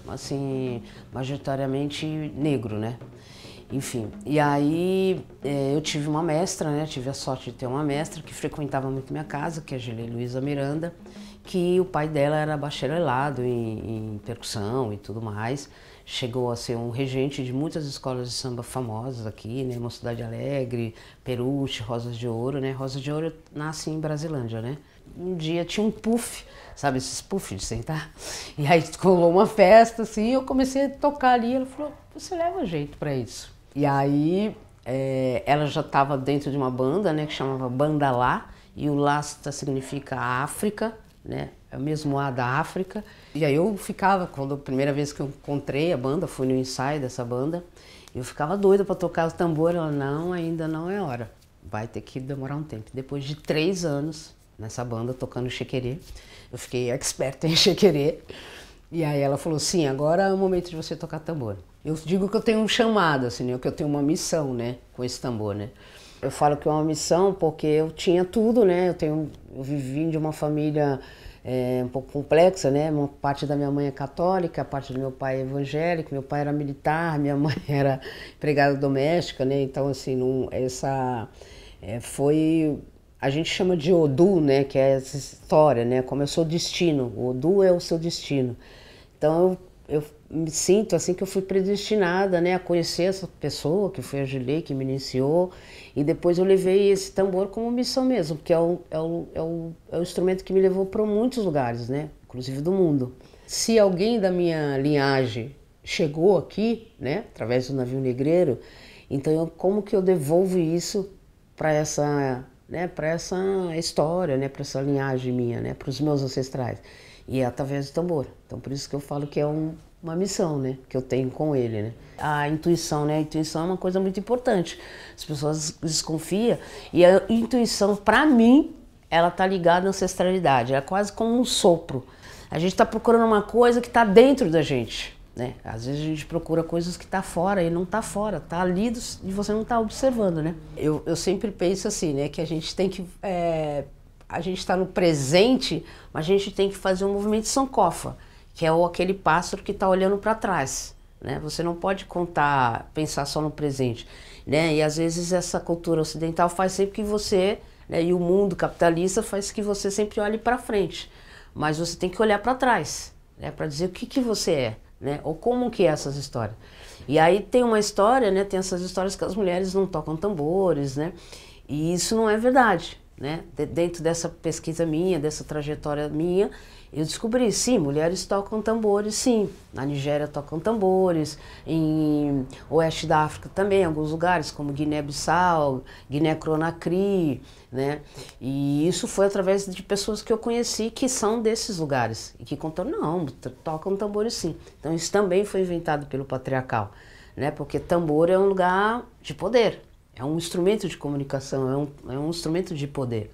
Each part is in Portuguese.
assim, majoritariamente negro, né? Enfim, e aí eu tive uma mestra, né? Tive a sorte de ter uma mestra que frequentava muito minha casa, que é a Gilei Luiza Miranda, que o pai dela era bacharelado em percussão e tudo mais. Chegou a ser um regente de muitas escolas de samba famosas aqui, né? Mocidade Alegre, Peruche, Rosas de Ouro, né? Rosas de Ouro nasce em Brasilândia, né? Um dia tinha um puff, sabe esses puffs de sentar? E aí rolou uma festa, assim, eu comecei a tocar ali, ela falou, você leva jeito pra isso. E aí ela já estava dentro de uma banda, né, que chamava Banda Lá, e o Lá significa África, né, é o mesmo A da África. E aí eu ficava, quando a primeira vez que eu encontrei a banda, fui no ensaio dessa banda, eu ficava doida para tocar o tambor, ela, não, ainda não é hora, vai ter que demorar um tempo. Depois de 3 anos nessa banda, tocando chequerê, eu fiquei expert em chequerê, e aí ela falou, sim, agora é o momento de você tocar tambor. Eu digo que eu tenho um chamado, assim, né? Que eu tenho uma missão, né, com esse tambor, né. Eu falo que é uma missão porque eu tinha tudo, né, eu vivi de uma família um pouco complexa, né, uma parte da minha mãe é católica, a parte do meu pai é evangélico, meu pai era militar, minha mãe era empregada doméstica, né, então assim, foi... A gente chama de Odu, né, que é essa história, né, como eu sou destino, o Odu é o seu destino. Então eu me sinto assim que eu fui predestinada, né, a conhecer essa pessoa, que foi a Gilei, que me iniciou, e depois eu levei esse tambor como missão mesmo, porque é o instrumento que me levou para muitos lugares, né, inclusive do mundo. Se alguém da minha linhagem chegou aqui, né, através do navio negreiro, então como que eu devolvo isso para essa, né, para essa história, né, para essa linhagem minha, né, para os meus ancestrais? E é através do tambor. Então por isso que eu falo que é uma missão, né, que eu tenho com ele, né. A intuição, né, a intuição é uma coisa muito importante. As pessoas desconfiam e a intuição, para mim, ela tá ligada à ancestralidade, é quase como um sopro. A gente está procurando uma coisa que está dentro da gente, né. Às vezes a gente procura coisas que tá fora e não tá fora, tá ali e você não tá observando, né. Eu sempre penso assim, né, que a gente tem que a gente está no presente, mas a gente tem que fazer um movimento de sankofa, que é aquele pássaro que está olhando para trás, né? Você não pode pensar só no presente, né? E às vezes essa cultura ocidental faz sempre que você, né, e o mundo capitalista faz que você sempre olhe para frente, mas você tem que olhar para trás, né, para dizer o que você é, né? Ou como que é essas histórias. E aí tem uma história, né? Tem essas histórias que as mulheres não tocam tambores, né? E isso não é verdade. Né? Dentro dessa pesquisa minha, dessa trajetória minha, eu descobri, sim, mulheres tocam tambores, sim. Na Nigéria tocam tambores, em oeste da África também, em alguns lugares, como Guiné-Bissau, Guiné-Conakry, né? E isso foi através de pessoas que eu conheci que são desses lugares e que contaram, não, tocam tambores sim. Então isso também foi inventado pelo patriarcal, né? Porque tambor é um lugar de poder. É um instrumento de comunicação, é um instrumento de poder.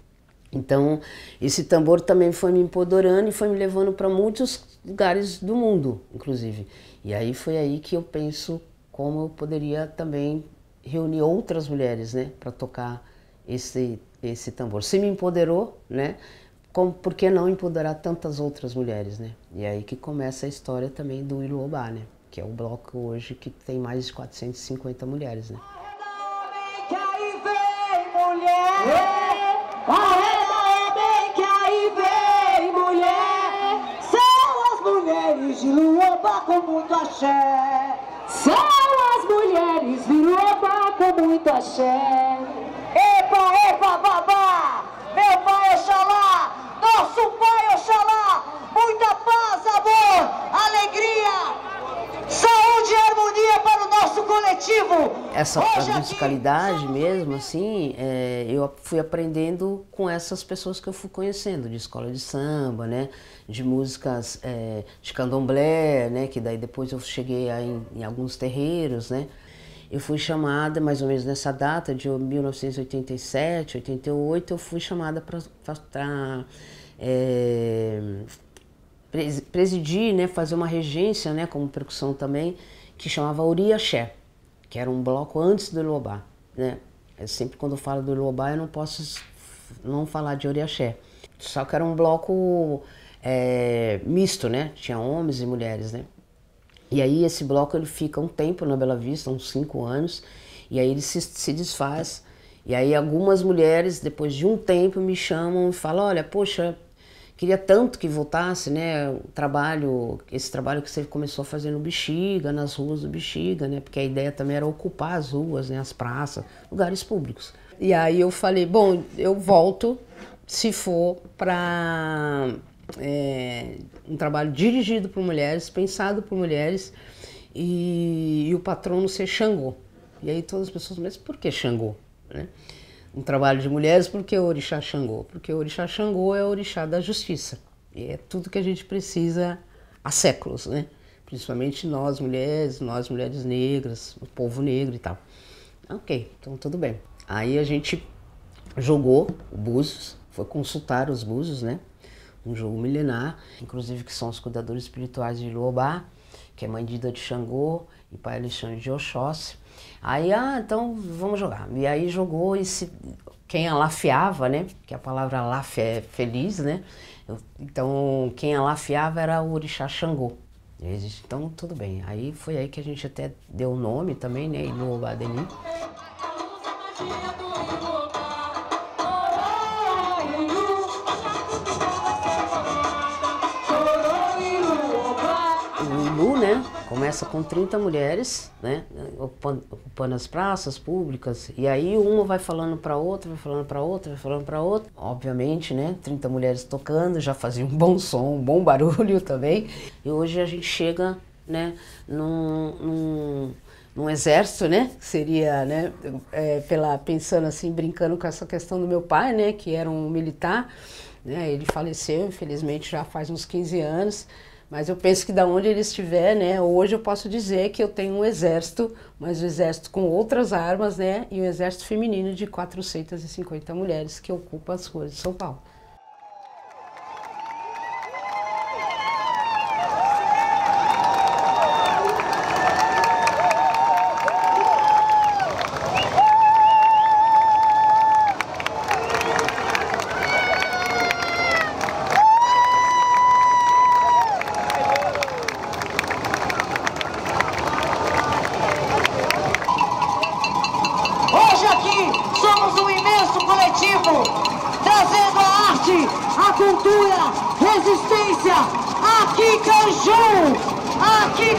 Então, esse tambor também foi me empoderando e foi me levando para muitos lugares do mundo, inclusive. E aí foi aí que eu penso como eu poderia também reunir outras mulheres, né, para tocar esse tambor. Se me empoderou, né, por que não empoderar tantas outras mulheres, né? E aí que começa a história também do Iluobá, né, que é o bloco hoje que tem mais de 450 mulheres, né. Arreda bem que aí vem mulher. São as mulheres de Luobá com muito axé. São as mulheres de Luobá com muito axé. Epa, epa, babá, meu pai Oxalá, nosso pai Oxalá, muita paz, amor, alegria, saúde e harmonia para o nosso coletivo. Essa musicalidade mesmo, assim, eu fui aprendendo com essas pessoas que eu fui conhecendo, de escola de samba, né, de músicas de candomblé, né, que daí depois eu cheguei em alguns terreiros, né. Eu fui chamada, mais ou menos nessa data, de 1987, 88, eu fui chamada para presidir, né, fazer uma regência, né, como percussão também, que chamava Oriaxé, que era um bloco antes do Iluobá, né. Sempre quando eu falo do Iluobá eu não posso não falar de Oriaxé. Só que era um bloco misto, né, tinha homens e mulheres, né. E aí esse bloco ele fica um tempo na Bela Vista, uns 5 anos, e aí ele se desfaz. E aí algumas mulheres, depois de um tempo, me chamam e falam, olha, poxa, queria tanto que voltasse, né, esse trabalho que você começou a fazer no Bexiga, nas ruas do Bexiga, né, porque a ideia também era ocupar as ruas, né, as praças, lugares públicos. E aí eu falei, bom, eu volto se for para um trabalho dirigido por mulheres, pensado por mulheres, e o patrono ser Xangô. E aí todas as pessoas, mas por que Xangô? Né? Um trabalho de mulheres, por que o orixá Xangô? Porque o orixá Xangô é o orixá da justiça. E é tudo que a gente precisa há séculos, né? Principalmente nós mulheres negras, o povo negro e tal. Ok, então tudo bem. Aí a gente jogou o Búzios, foi consultar os Búzios, né? Um jogo milenar, inclusive que são os cuidadores espirituais de Iluobá, que é mãe Dida de Xangô e pai Alexandre de Oxóssi. Aí, então vamos jogar. E aí jogou e quem alafiava, né? Que a palavra alaf é feliz, né? Então quem alafiava era o orixá Xangô. Então tudo bem. Aí foi aí que a gente até deu o nome também, né? Iluobá Deni. O Ilu, né, começa com 30 mulheres, né, ocupando as praças públicas, e aí uma vai falando para outra, vai falando para outra, vai falando para outra. Obviamente, né, 30 mulheres tocando, já fazia um bom som, um bom barulho também. E hoje a gente chega, né, num exército, né, que seria, né, pensando assim, brincando com essa questão do meu pai, né, que era um militar, né, ele faleceu, infelizmente, já faz uns 15 anos, mas eu penso que da onde ele estiver, né, hoje eu posso dizer que eu tenho um exército, mas um exército com outras armas, né, e um exército feminino de 450 mulheres que ocupam as ruas de São Paulo. Trazendo a arte, a cultura, resistência, aqui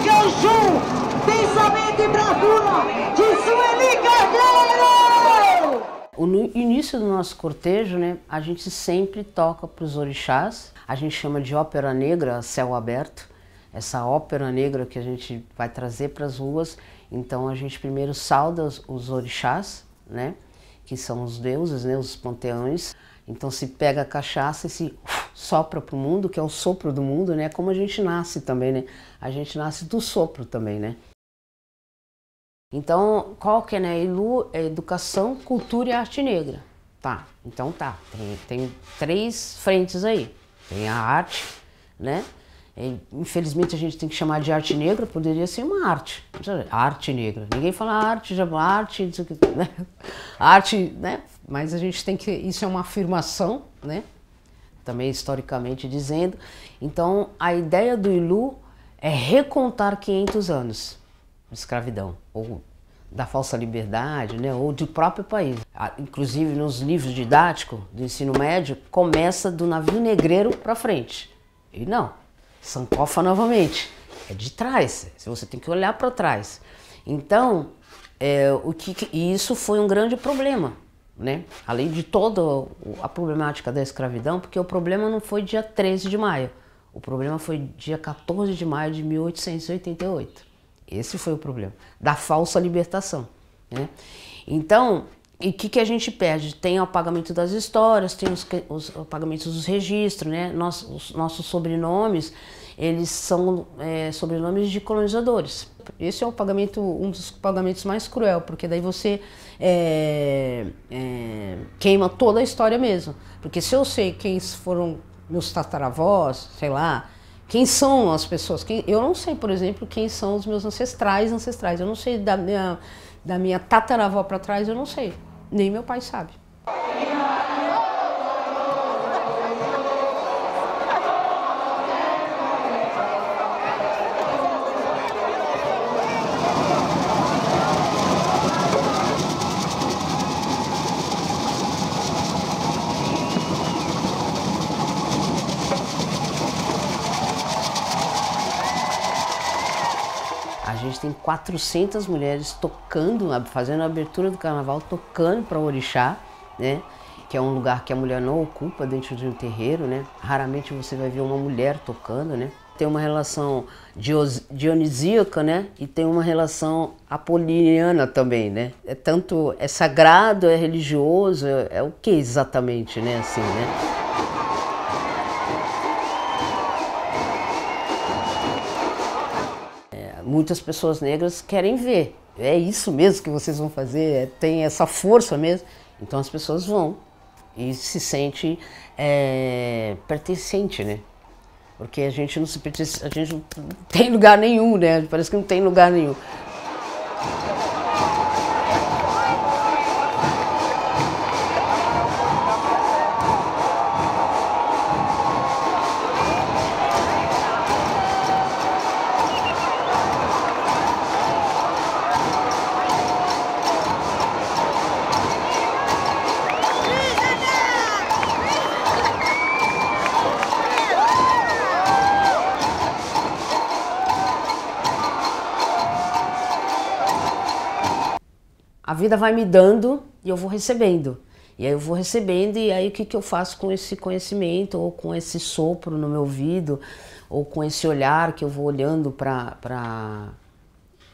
Canjum, pensamento e bravura de Sueli Carneiro! No início do nosso cortejo, né, a gente sempre toca para os orixás, a gente chama de ópera negra, céu aberto, essa ópera negra que a gente vai trazer para as ruas. Então a gente primeiro sauda os orixás, né, que são os deuses, né, os panteões. Então se pega a cachaça e se sopra para o mundo, que é o sopro do mundo, né? Como a gente nasce também, né? A gente nasce do sopro também, né? Então, qual que é, né? Ilu é educação, cultura e arte negra. Tá, então tá. Tem 3 frentes aí. Tem a arte, né? Infelizmente a gente tem que chamar de arte negra, poderia ser uma arte. Arte negra. Ninguém fala arte, já arte, né? Arte, né? Mas a gente tem que, isso é uma afirmação, né? Também historicamente dizendo. Então a ideia do Ilu é recontar 500 anos de escravidão, ou da falsa liberdade, né? Ou do próprio país. Inclusive nos livros didáticos do ensino médio, começa do navio negreiro para frente. E não. Sankofa novamente, é de trás, você tem que olhar para trás. Então, e isso foi um grande problema, né? Além de toda a problemática da escravidão, porque o problema não foi dia 13 de maio, o problema foi dia 14 de maio de 1888. Esse foi o problema, da falsa libertação, né? Então, e o que a gente perde? Tem o apagamento das histórias, tem os apagamentos dos registros, né? Os nossos sobrenomes, eles são sobrenomes de colonizadores. Esse é o pagamento, um dos pagamentos mais cruel, porque daí você queima toda a história mesmo. Porque se eu sei quem foram meus tataravós, sei lá, quem são as pessoas, eu não sei, por exemplo, quem são os meus ancestrais, eu não sei da minha tataravó para trás, eu não sei. Nem meu pai sabe. A gente tem 400 mulheres tocando, fazendo a abertura do carnaval, tocando para o orixá, né? Que é um lugar que a mulher não ocupa dentro de um terreiro, né? Raramente você vai ver uma mulher tocando, né? Tem uma relação dionisíaca, né? E tem uma relação apoliniana também, né? É sagrado, é religioso, é o que exatamente, né? Assim, né? Muitas pessoas negras querem ver. É isso mesmo que vocês vão fazer? Tem essa força mesmo? Então as pessoas vão e se sente pertencente, né? Porque a gente não se pertence, a gente não tem lugar nenhum, né? Parece que não tem lugar nenhum. A vida vai me dando e eu vou recebendo. E aí eu vou recebendo e aí o que eu faço com esse conhecimento, ou com esse sopro no meu ouvido, ou com esse olhar que eu vou olhando para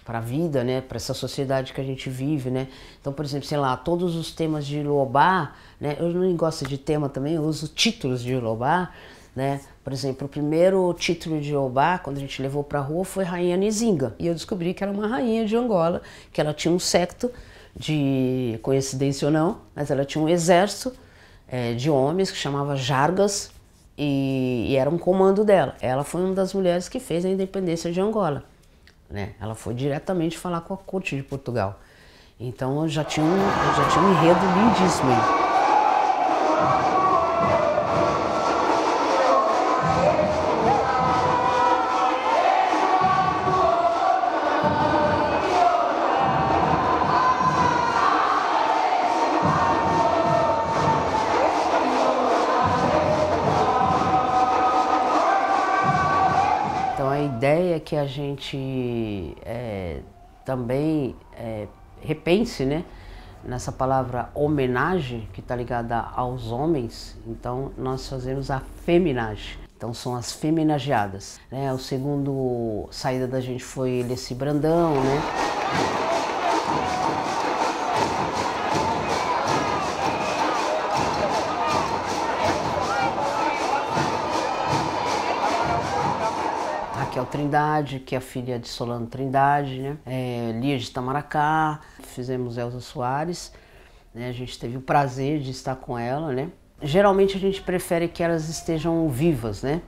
a vida, né? Para essa sociedade que a gente vive, né? Então, por exemplo, sei lá, todos os temas de Iorubá, né? Eu não gosto de tema também, eu uso títulos de Iorubá, né? Por exemplo, o primeiro título de Iorubá, quando a gente levou para a rua, foi Rainha Nzinga. E eu descobri que era uma rainha de Angola, que ela tinha um secto, de coincidência ou não, mas ela tinha um exército de homens que chamava Jargas e era um comando dela. Ela foi uma das mulheres que fez a independência de Angola, né? Ela foi diretamente falar com a corte de Portugal. Então eu já tinha um enredo lindíssimo aí. A ideia é que a gente também repense, né, nessa palavra homenagem, que está ligada aos homens. Então nós fazemos a feminagem. Então são as feminageadas, né? O segundo saída da gente foi Leci Brandão, né? Raquel Trindade, que é a filha de Solano Trindade, né? Lia de Itamaracá, fizemos Elza Soares, né? A gente teve o prazer de estar com ela, né? Geralmente a gente prefere que elas estejam vivas, né?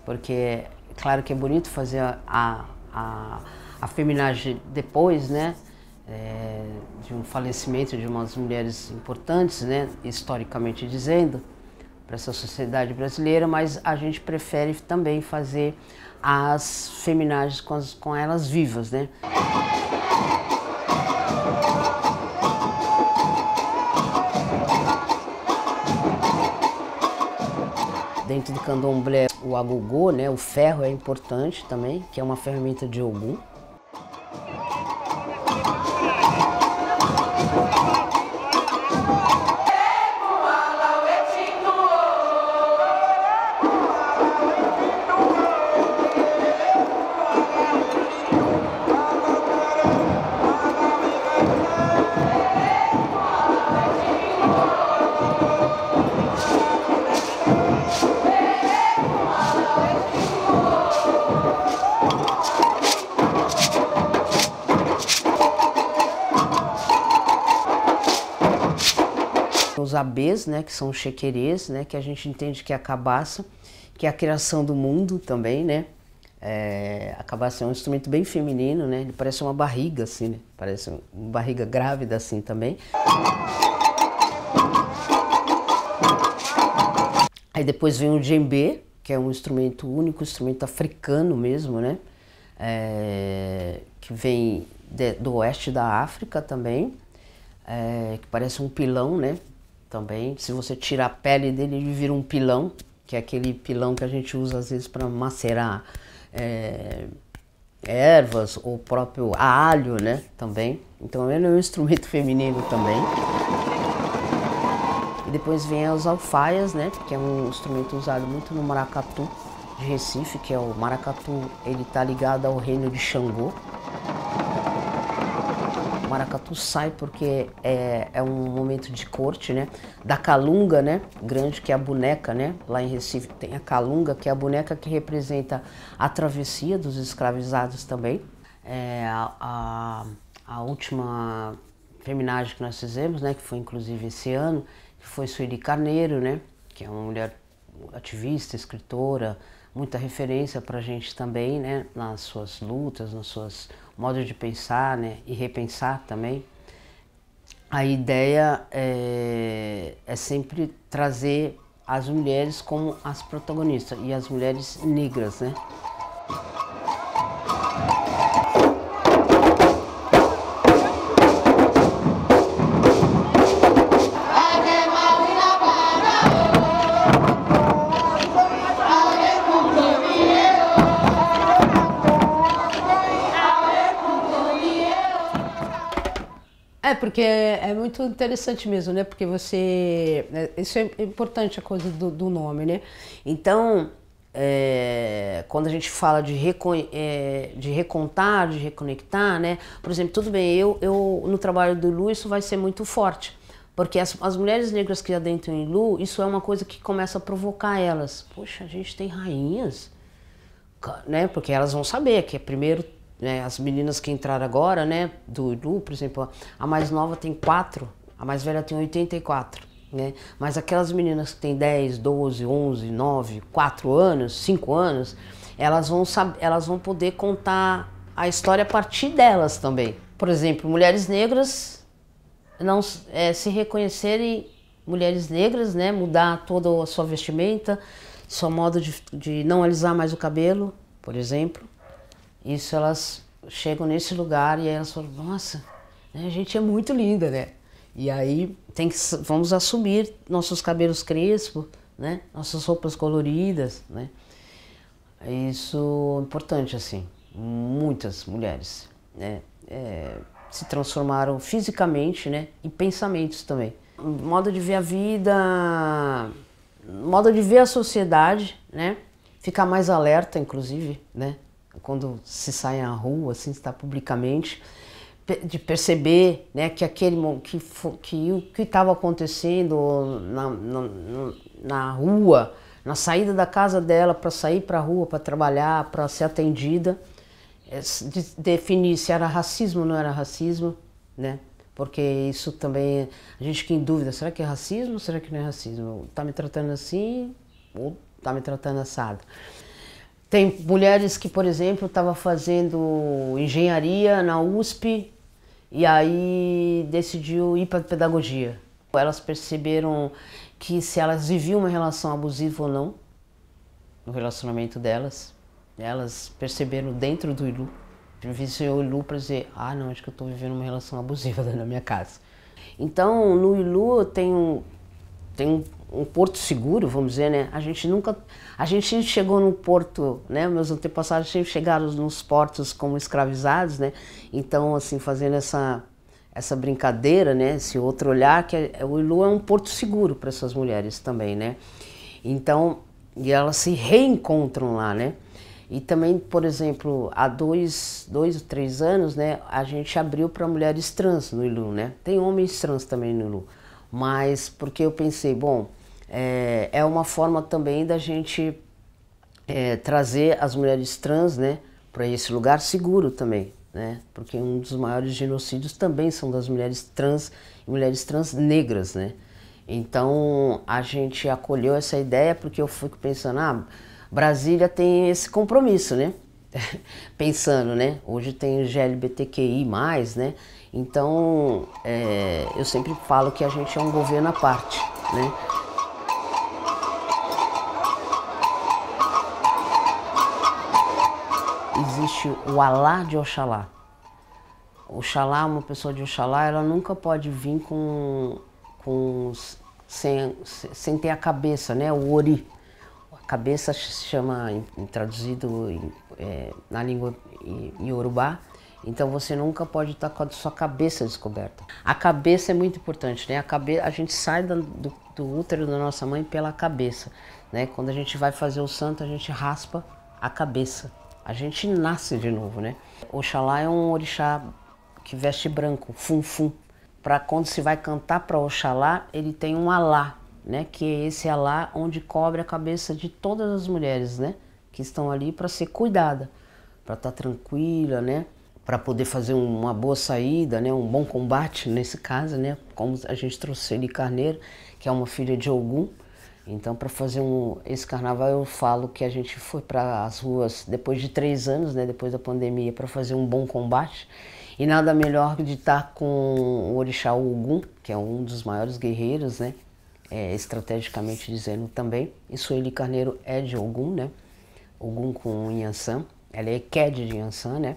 Porque é claro que é bonito fazer a feminagem depois, né? De um falecimento de umas mulheres importantes, né? Historicamente dizendo, para essa sociedade brasileira, mas a gente prefere também fazer as feminagens com elas vivas, né? Dentro do candomblé, o agogô, né, o ferro é importante também, que é uma ferramenta de Ogum. Os abês, né, que são os chequerês, né, que a gente entende que é a cabaça, que é a criação do mundo também, né? A cabaça é um instrumento bem feminino, né? Ele parece uma barriga, assim, né? Parece uma barriga grávida, assim, também. Aí depois vem o djembe, que é um instrumento único, instrumento africano mesmo, né? Que vem do oeste da África também, que parece um pilão, né? Também, se você tirar a pele dele, ele vira um pilão, que é aquele pilão que a gente usa às vezes para macerar ervas, o próprio alho, né, também. Então ele é um instrumento feminino também. E depois vem as alfaias, né, que é um instrumento usado muito no maracatu de Recife, que é o maracatu, ele está ligado ao reino de Xangô. O maracatu sai porque é um momento de corte, né? Da calunga, né? Grande, que é a boneca, né? Lá em Recife tem a calunga, que é a boneca que representa a travessia dos escravizados também. A última feminagem que nós fizemos, né? Que foi inclusive esse ano, que foi Sueli Carneiro, né? Que é uma mulher ativista, escritora, muita referência para a gente também, né? Nas suas lutas, nos seus modos de pensar, né? E repensar também. A ideia é sempre trazer as mulheres como as protagonistas e as mulheres negras, né? Porque é muito interessante mesmo, né? Porque você... Isso é importante, a coisa do nome, né? Então, quando a gente fala de recontar, de reconectar, né? Por exemplo, tudo bem, eu no trabalho do Ilu isso vai ser muito forte. Porque as mulheres negras que adentram em Ilu, isso é uma coisa que começa a provocar elas. Poxa, a gente tem rainhas, né? Porque elas vão saber que é primeiro... Né, as meninas que entraram agora, né, do Ilu, por exemplo, a mais nova tem 4, a mais velha tem 84, né? Mas aquelas meninas que têm 10, 12, 11, 9, 4 anos, 5 anos, elas vão poder contar a história a partir delas também. Por exemplo, mulheres negras não se reconhecerem mulheres negras, né, mudar toda a sua vestimenta, seu modo de não alisar mais o cabelo, por exemplo. Isso, elas chegam nesse lugar e elas falam, nossa, né, a gente é muito linda, né? E aí vamos assumir nossos cabelos crespos, né? Nossas roupas coloridas, né? Isso é importante, assim. Muitas mulheres, né, se transformaram fisicamente, né? E pensamentos também. Modo de ver a vida, modo de ver a sociedade, né? Ficar mais alerta, inclusive, né? Quando se sai à rua, assim, está publicamente, de perceber, né, que o que estava acontecendo na rua, na saída da casa dela para sair para a rua, para trabalhar, para ser atendida, definir se era racismo ou não era racismo, né? Porque isso também, a gente fica em dúvida, será que é racismo ou será que não é racismo? Está me tratando assim ou está me tratando assado? Tem mulheres que, por exemplo, estavam fazendo engenharia na USP e aí decidiu ir para pedagogia. Elas perceberam que se elas viviam uma relação abusiva ou não, no relacionamento delas, elas perceberam dentro do Ilu, vivenciou o Ilu para dizer, ah não, acho que eu estou vivendo uma relação abusiva na minha casa. Então, no Ilu tem um porto seguro, vamos dizer, né? A gente chegou num porto, né? Meus antepassados sempre chegaram nos portos como escravizados, né? Então, assim, fazendo essa brincadeira, né? Esse outro olhar, que o Ilu é um porto seguro para essas mulheres também, né? Então, e elas se reencontram lá, né? E também, por exemplo, há 2 ou 3 anos, né? A gente abriu para mulheres trans no Ilu, né? Tem homens trans também no Ilu. Mas porque eu pensei, bom, é uma forma também da gente trazer as mulheres trans, né, para esse lugar seguro também, né? Porque um dos maiores genocídios também são das mulheres trans e mulheres trans negras, né? Então a gente acolheu essa ideia porque eu fui pensando, Brasília tem esse compromisso, né? Pensando, né? Hoje tem GLBTQI+, né? Então, eu sempre falo que a gente é um governo à parte, né? Existe o Alá de Oxalá. Oxalá, uma pessoa de Oxalá, ela nunca pode vir sem ter a cabeça, né? O Ori. A cabeça se chama, traduzido na língua iorubá. Então você nunca pode estar com a sua cabeça descoberta. A cabeça é muito importante, né? A gente sai do útero da nossa mãe pela cabeça, né? Quando a gente vai fazer o santo, a gente raspa a cabeça. A gente nasce de novo, né? Oxalá é um orixá que veste branco, fum-fum. Para quando se vai cantar para Oxalá, ele tem um alá, né? Que é esse alá onde cobre a cabeça de todas as mulheres, né? Que estão ali para ser cuidada, para estar tranquila, né? Para poder fazer uma boa saída, né? Um bom combate nesse caso, né? Como a gente trouxe Eli Carneiro, que é uma filha de Ogum. Então, para fazer esse carnaval, eu falo que a gente foi para as ruas depois de 3 anos, né? Depois da pandemia, para fazer um bom combate. E nada melhor de estar com o orixá Ogum, que é um dos maiores guerreiros, né? Estrategicamente dizendo também. E Sueli Carneiro é de Ogum, né? Ogum com Inhansã. Ela é Ked de Inhansã, né?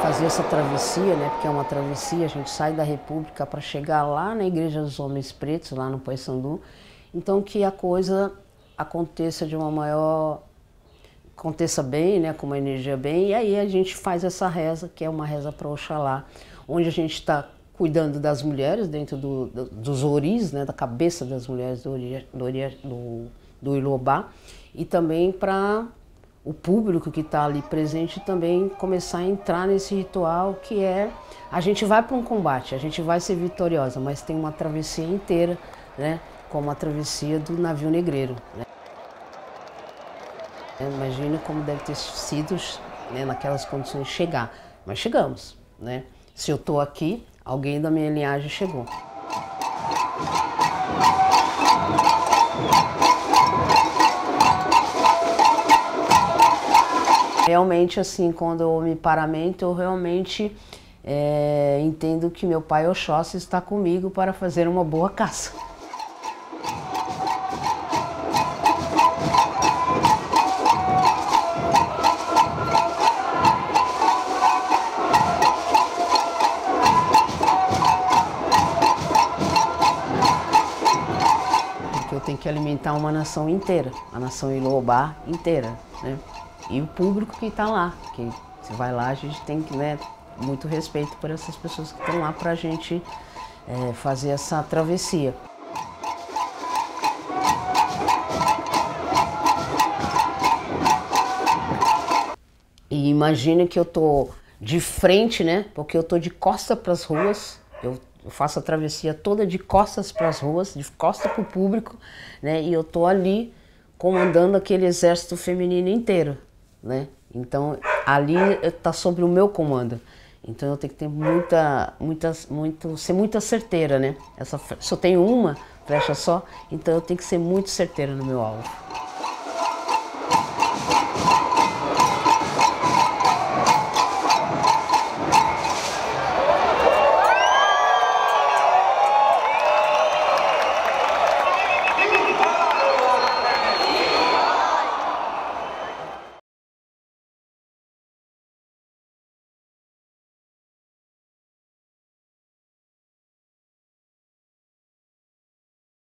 Fazer essa travessia, né? Porque é uma travessia, a gente sai da República para chegar lá na Igreja dos Homens Pretos, lá no Paissandu. Então que a coisa aconteça de uma maior... aconteça bem, né? Com uma energia bem. E aí a gente faz essa reza, que é uma reza para Oxalá, onde a gente está cuidando das mulheres dentro dos oris, né? Da cabeça das mulheres do Ilobá. E também para o público que está ali presente também começar a entrar nesse ritual que é, a gente vai para um combate, a gente vai ser vitoriosa, mas tem uma travessia inteira, né, como a travessia do navio negreiro, né? Imagina como deve ter sido, né, naquelas condições chegar, mas chegamos, né? Se eu estou aqui, alguém da minha linhagem chegou. Realmente, assim, quando eu me paramento, eu realmente entendo que meu pai Oxóssi está comigo para fazer uma boa caça. Porque eu tenho que alimentar uma nação inteira, a nação Ilobá inteira, né? E o público que está lá, que você vai lá, a gente tem que, né, muito respeito por essas pessoas que estão lá para a gente fazer essa travessia. E imagina que eu tô de frente, né, porque eu tô de costa para as ruas, eu faço a travessia toda de costas para as ruas, de costa para o público, né, e eu tô ali comandando aquele exército feminino inteiro, né? Então ali está sobre o meu comando. Então eu tenho que ter ser muito certeira, né? Se eu tenho uma flecha só, então eu tenho que ser muito certeira no meu alvo.